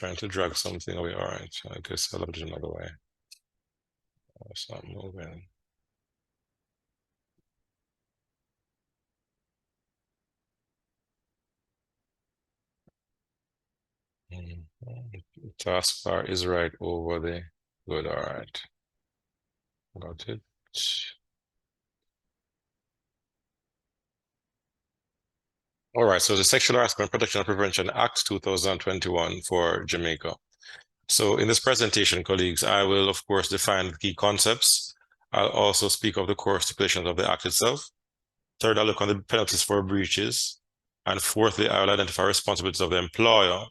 trying to drag something away. All right, I guess I'll do it another way. It's not moving. Taskbar is right over there. Good, all right. Got it. All right, so the Sexual Harassment Protection and Prevention Act 2021 for Jamaica. So in this presentation, colleagues, I will, of course, define the key concepts. I'll also speak of the core stipulations of the Act itself. Third, I'll look on the penalties for breaches. And fourthly, I will identify responsibilities of the employer.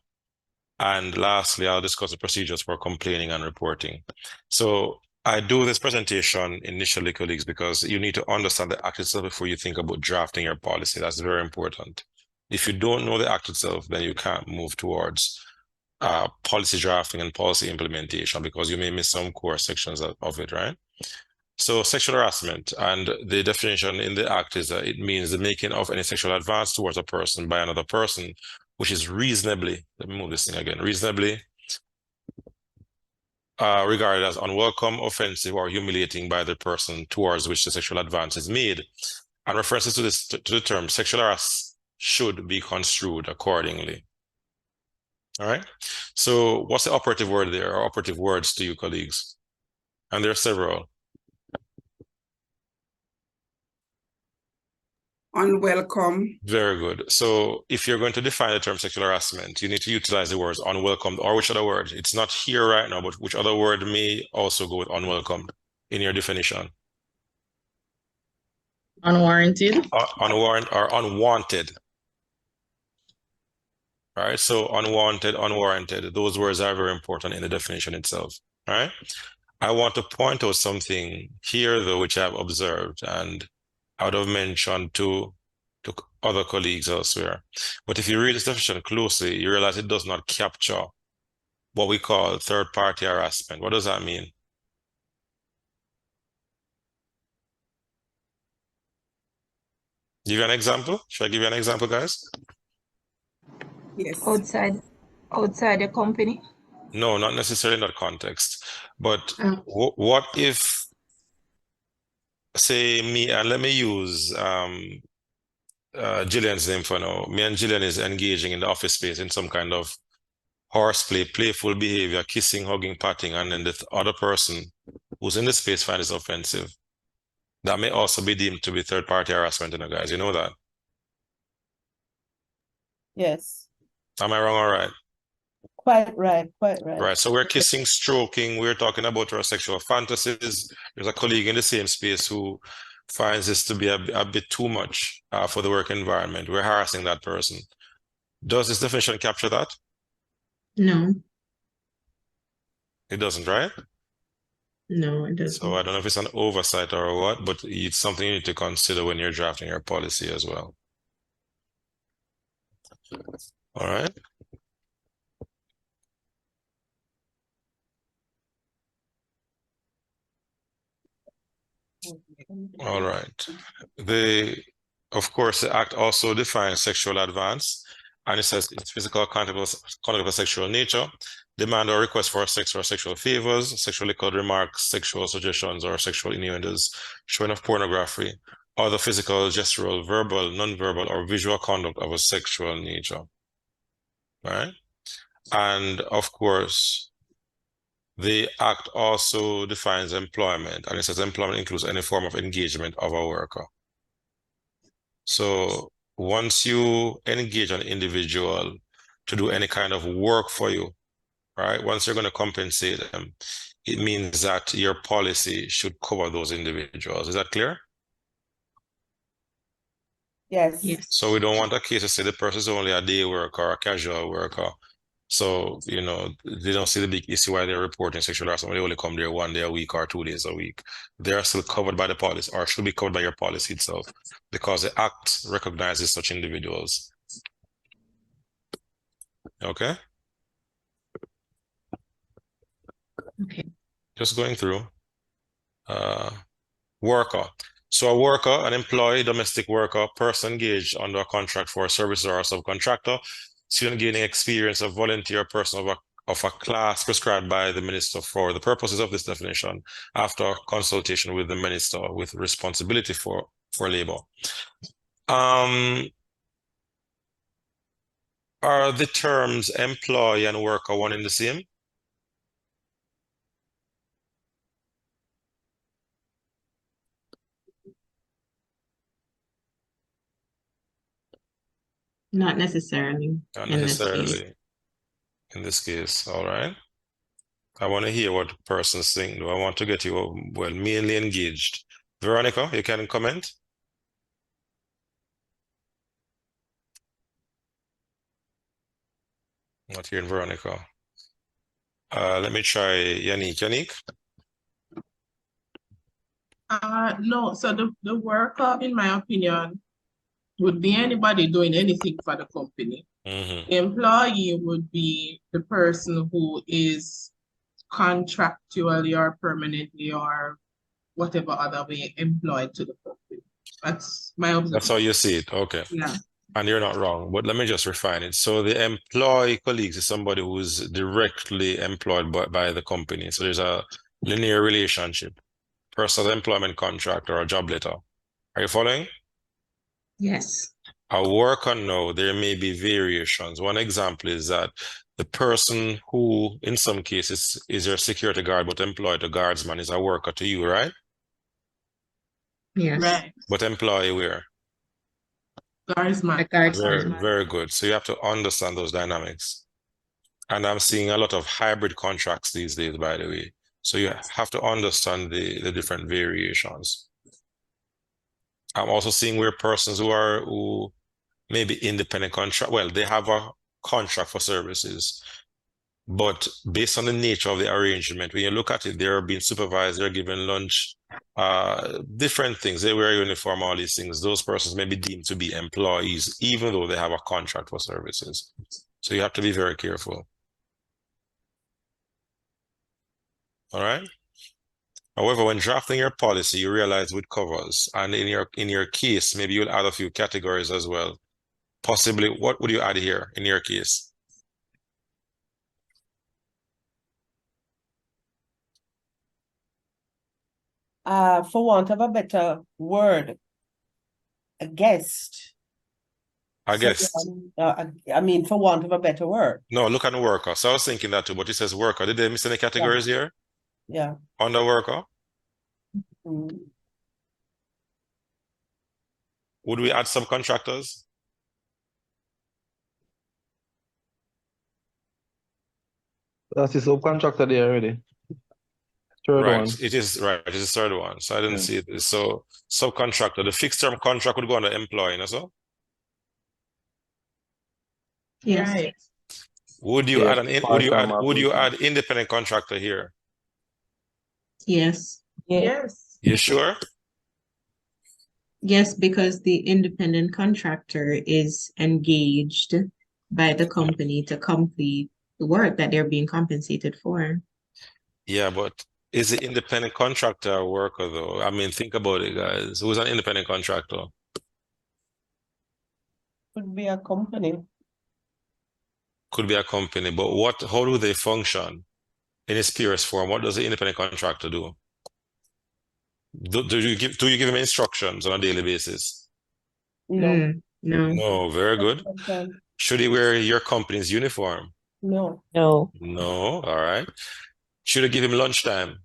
And lastly, I'll discuss the procedures for complaining and reporting. So I do this presentation initially, colleagues, because you need to understand the Act itself before you think about drafting your policy. That's very important. If you don't know the Act itself, then you can't move towards policy drafting and policy implementation because you may miss some core sections of it, right? So sexual harassment, and the definition in the Act is that it means the making of any sexual advance towards a person by another person, which is reasonably, let me move this thing again, reasonably regarded as unwelcome, offensive, or humiliating by the person towards which the sexual advance is made. And references to this to the term sexual harassment should be construed accordingly. All right. So what's the operative word there, or operative words to you, colleagues? And there are several. Unwelcome. Very good. So if you're going to define the term sexual harassment, you need to utilize the words unwelcome, or which other word? It's not here right now, but which other word may also go with unwelcome in your definition? Unwarranted. Unwarranted or unwanted. All right, so unwanted, unwarranted, those words are very important in the definition itself. All right. I want to point out something here, though, which I've observed, and I would have mentioned to other colleagues elsewhere. But if you read this definition closely, you realize it does not capture what we call third-party harassment. What does that mean? Give you an example? Should I give you an example, guys? Yes. Outside the company? No, not necessarily in that context. But what if, say, me, and let me use Jillian's name for now. Me and Jillian is engaging in the office space in some kind of horseplay, playful behavior, kissing, hugging, patting, and then the other person who's in the space finds it offensive. That may also be deemed to be third-party harassment, guys. You know that? Yes. Am I wrong or right? Quite right, quite right. Right, so we're kissing, stroking, we're talking about our sexual fantasies. There's a colleague in the same space who finds this to be a bit too much for the work environment. We're harassing that person. Does this definition capture that? No. It doesn't, right? No, it doesn't. So I don't know if it's an oversight or what, but it's something you need to consider when you're drafting your policy as well. All right. All right. Of course, the Act also defines sexual advance, and it says it's physical contact of a sexual nature, demand or request for sex or sexual favors, sexually coded remarks, sexual suggestions, or sexual innuendos, showing of pornography, or the physical, gestural, verbal, nonverbal, or visual conduct of a sexual nature. All right? And of course, the Act also defines employment, and it says employment includes any form of engagement of a worker. So once you engage an individual to do any kind of work for you, right, once you're going to compensate them, it means that your policy should cover those individuals. Is that clear? Yes. Yes. So we don't want a case to say the person is only a day worker or a casual worker. So, they don't see the big issue why they're reporting sexual harassment. They only come there 1 day a week or 2 days a week. They're still covered by the policy, or should be covered by your policy itself, because the Act recognizes such individuals. Okay? Okay. Just going through. Worker. So a worker, an employee, domestic worker, person engaged under a contract for a service or a subcontractor, student gaining experience of volunteer person of of a class prescribed by the minister for the purposes of this definition after consultation with the minister with responsibility for labor. Are the terms employee and worker one and the same? Not necessarily Not in this case. necessarily in this case. All right. I want to hear what persons think. Do I want to get you, well, mainly engaged? Veronica, you can comment. Not hearing Veronica. Let me try Yannick. Yannick? No, so the worker, in my opinion, would be anybody doing anything for the company. Mm-hmm. The employee would be the person who is contractually or permanently or whatever other way employed to the company. That's my observation. That's how you see it. Okay. Yeah. And you're not wrong, but let me just refine it. So the employee colleagues is somebody who's directly employed by the company. So there's a linear relationship, personal employment contract or a job letter. Are you following? Yes. A worker, no, there may be variations. One example is that the person who, in some cases, is your security guard but employed, a guardsman is a worker to you, right? Yes. Right. But employee where? Guardsman. A guardsman. Very good. So you have to understand those dynamics. And I'm seeing a lot of hybrid contracts these days, by the way. So you have to understand the different variations. I'm also seeing where persons who maybe independent contract, well, they have a contract for services, but based on the nature of the arrangement, when you look at it, they're being supervised, they're given lunch, different things, they wear uniform, all these things. Those persons may be deemed to be employees, even though they have a contract for services. So you have to be very careful. All right. However, when drafting your policy, you realize what covers, and in your case, maybe you'll add a few categories as well. Possibly, what would you add here in your case? For want of a better word, a guest. I guess. I mean, for want of a better word. No, look at the worker. So I was thinking that too, but it says worker. Did they miss any categories here? Yeah. Under worker? Mm. Would we add subcontractors? That's the subcontractor there already. Third Right. one. It is right. It is the third one. So I didn't see it. So subcontractor, the fixed term contract would go under employee, you know? Yes. Right. Would you Yes, add part-time would you operation. add independent contractor here? Yes. Yes. You sure? Yes, because the independent contractor is engaged by the company to complete the work that they're being compensated for. Yeah, but is the independent contractor a worker though? I mean, think about it, guys. Who's an independent contractor? Could be a company. Could be a company, but how do they function in its purest form? What does the independent contractor do? Do you give him instructions on a daily basis? No. No. No, very good. Okay. Should he wear your company's uniform? No. No. No, all right. Should you give him lunchtime?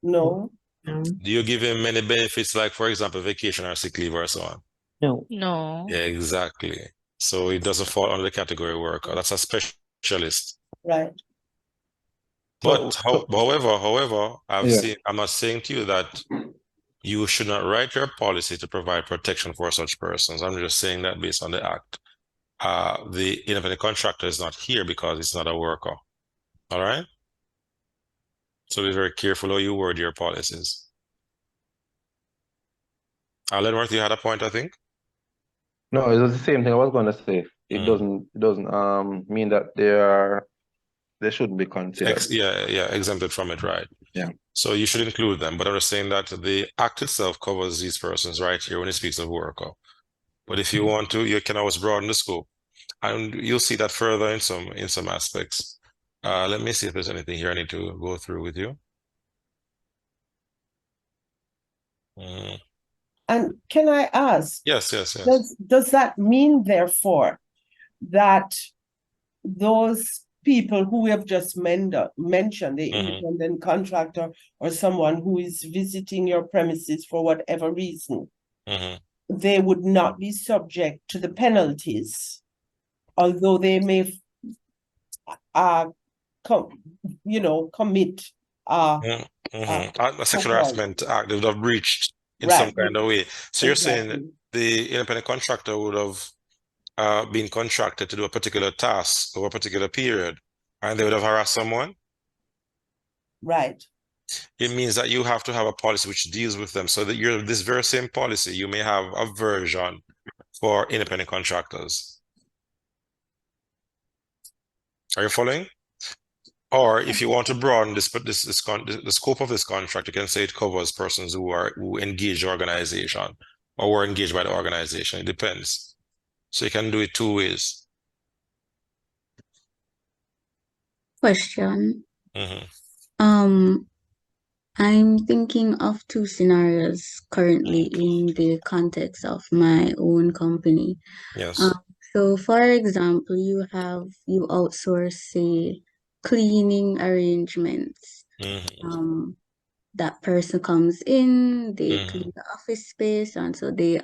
No. No. Do you give him many benefits, like, for example, vacation or sick leave or so on? No. No. Yeah, exactly. So it doesn't fall under the category worker. That's a specialist. Right. But So- however, Yeah. I'm not saying to you that you should not write your policy to provide protection for such persons. I'm just saying that based on the act. The independent contractor is not here because it's not a worker. All right? So be very careful how you word your policies. Lenworth, you had a point, I think? No, it was the same thing I was going to say. It Mm. doesn't mean that they shouldn't be considered. Exempted from it, right? Yeah. So you should include them, but I'm just saying that the act itself covers these persons right here when it speaks of worker. But if you want to, you can always broaden the scope, and you'll see that further in some aspects. Let me see if there's anything here I need to go through with you. Mm. And can I ask, Yes, yes, yes. does that mean, therefore, that those people who we have just mentioned, the Mhm. independent contractor or someone who is visiting your premises for whatever reason, Mhm. they would not be subject to the penalties, although they may commit Mhm. uh, A sexual so-called, harassment act they would have breached in some right, kind of way. So you're saying exactly, the independent contractor would have been contracted to do a particular task over a particular period, and they would have harassed someone? right. It means that you have to have a policy which deals with them. So that you're this very same policy, you may have a version for independent contractors. Are you following? Or if you want to broaden the scope of this contract, you can say it covers persons who engage the organization or were engaged by the organization. It depends. So you can do it two ways. Question. Mhm. Um, I'm thinking of two scenarios currently in the context of my own company. Yes. So for example, you outsource, say, cleaning arrangements. Mhm. That person comes in, they Mhm. clean the office space, and so they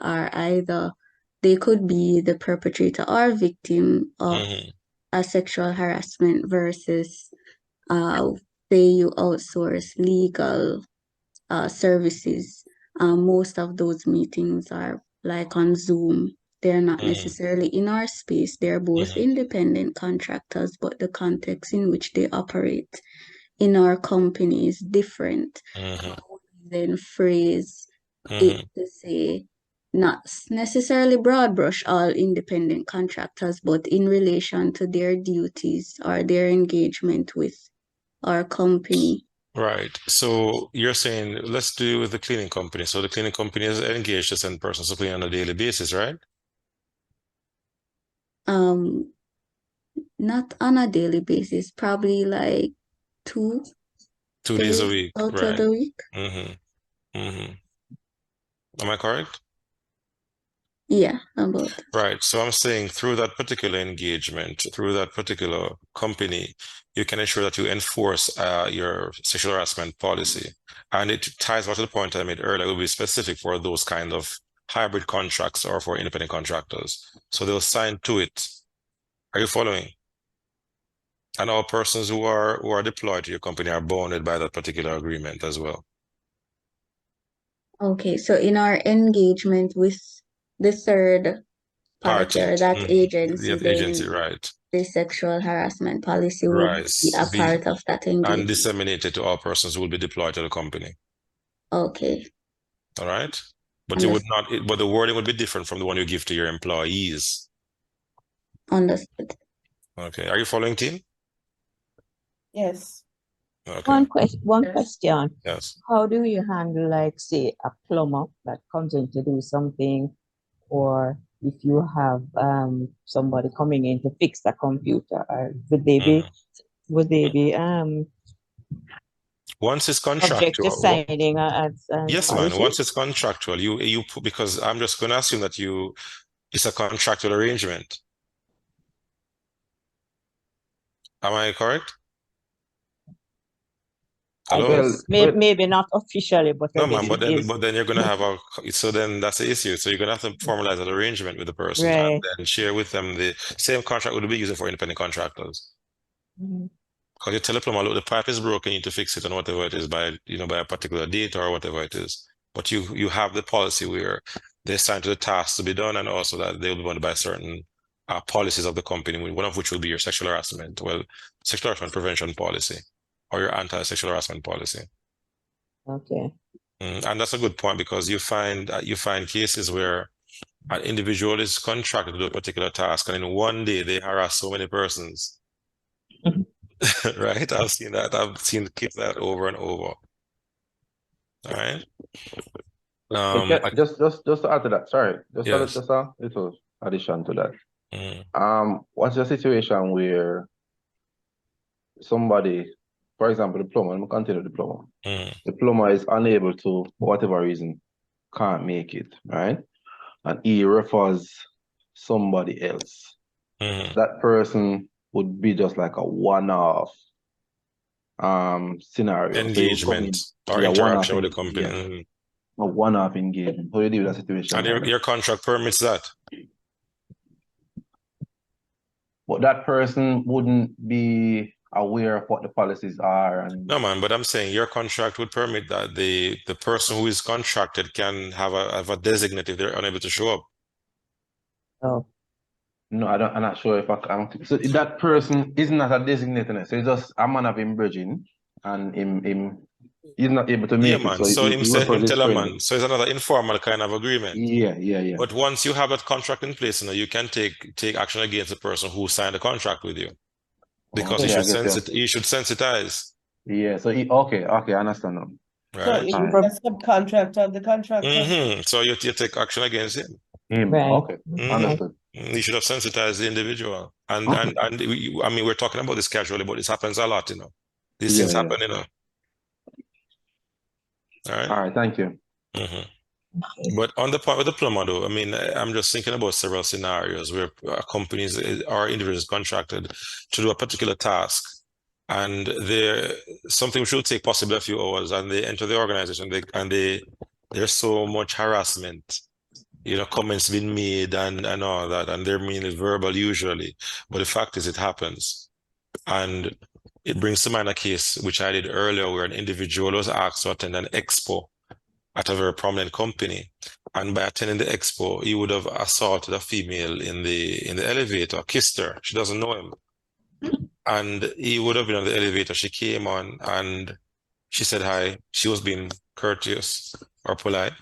could be the perpetrator or victim of Mhm. a sexual harassment versus uh say you outsource legal services. Most of those meetings are like on Zoom. They're not Mhm. necessarily in our space. They're both Mhm. independent contractors, but the context in which they operate in our company is different. Mhm. Then phrase it Mhm. to say not necessarily broad brush all independent contractors, but in relation to their duties or their engagement with our company. Right. So you're saying let's do with the cleaning company. So the cleaning company is engaged to send persons to clean on a daily basis, right? Um, Not on a daily basis, probably like 2 days a days week, out of right? the week. Mm-hmm. Mm-hmm. Am I correct? Yeah, about. Right. So I'm saying through that particular engagement, through that particular company, you can ensure that you enforce your sexual harassment policy. And it ties back to the point I made earlier. It will be specific for those kind of hybrid contracts or for independent contractors. So they'll sign to it. Are you following? And all persons who are deployed to your company are bounded by that particular agreement as well. Okay, so in our engagement with the third party Party. or that Yeah, agency, the agency, then right. the sexual harassment policy would Right. be a part of that And engagement. disseminated to all persons who will be deployed to the company. Okay, All right. But you would not, but the wording would be different from the one you give to your employees. understood. Okay. Are you following, team? Yes. Okay. One Yes. question. Yes. How do you handle, like, say, a plumber that comes in to do something, or if you have somebody coming in to fix a computer, or would they be Once it's subject to contractual, signing a yes, man. policy? Once it's contractual, you put, because I'm just going to assume that it's a contractual arrangement. Am I correct? I Hello? Well, guess well, maybe not officially, but I No, man, guess but it then is. but then you're gonna have so then that's the issue. So you're gonna have to formalize an arrangement with the persons and Right. then share with them the same contract would be used for independent contractors. Mhm. Because you tell the plumber, look, the pipe is broken, you need to fix it and whatever it is by by a particular date or whatever it is. But you have the policy where they assign to the task to be done and also that they'll be bound by certain policies of the company, one of which will be your sexual harassment, sexual harassment prevention policy or your anti-sexual harassment policy. Okay. And that's a good point because you find cases where an individual is contracted to do a particular task, and in one day they harass so many persons. Mhm. Right? I've seen that. I've seen the case that over and over. All right. just to add to that, sorry, Yes. just a little addition to that. Mm, What's the situation where somebody, for example, the plumber, I'm gonna continue the plumber. Mm. The plumber is unable to, for whatever reason, can't make it, right? And he refers somebody else. Mm. That person would be just like a one-off scenario. So he would come Engagement in, or yeah, one-off interaction with the company. yeah, Mm. a one-off engagement. How you deal with that situation And like that? your contract permits that. But that person wouldn't be aware of what the policies are and No, man, but I'm saying your contract would permit that the person who is contracted can have a designate if they're unable to show up. Oh, no, I'm not sure if I don't so that person is not a designated, so it's just a man of him bridging and him he's not able to Yeah, make it. man. So So he refers him his tell a friend. man. So it's another informal kind of agreement. Yeah. But once you have that contract in place, you can take action against the person who signed the contract with you. Because Okay, I get you. he should sensitize, Yeah, so okay, I understand now. So right? he's Alright. a subcontractor of the contractor. So you take action against him. Him, right. okay, Mhm. understood. You should have sensitized the individual. And Okay. I mean, we're talking about this casually, but this happens a lot, These Yeah, things yeah. happen, All right. All right, thank you. Mhm. But on the point with the plumber, though, I mean, I'm just thinking about several scenarios where companies or individuals contracted to do a particular task, and something which will take possibly a few hours, and they enter the organization, there's so much harassment, comments being made and all that, and they're mainly verbal usually. But the fact is, it happens, and it brings to mind a case which I did earlier, where an individual was asked to attend an expo at a very prominent company, and by attending the expo, he would have assaulted a female in the elevator, kissed her. She doesn't know him, and he would have been on the elevator. She came on, and she said hi. She was being courteous or polite,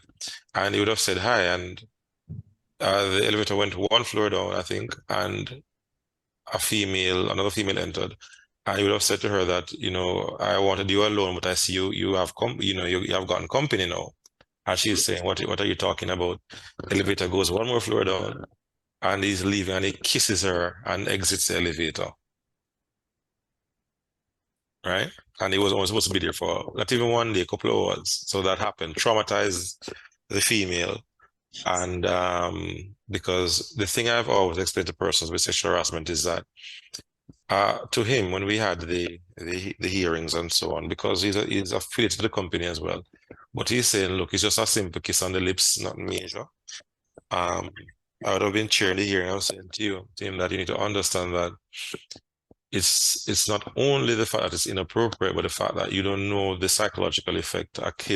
and he would have said hi, and the elevator went one floor down, I think, and another female entered. And he would have said to her that, I wanted you alone, but I see you have you have gotten company now. And she's saying, what are you talking about? The elevator goes one more floor down, and he's leaving, and he kisses her and exits the elevator. Right? And he was only supposed to be there for not even one day, a couple of hours. So that happened, traumatized the female. And because the thing I've always explained to persons with sexual harassment is that to him, when we had the hearings and so on, because he's affiliated to the company as well, but he's saying, look, it's just a simple kiss on the lips, not major. I would have been cheering the hearing. I was saying to him, that you need to understand that it's not only the fact that it's inappropriate, but the fact that you don't know the psychological effect a kiss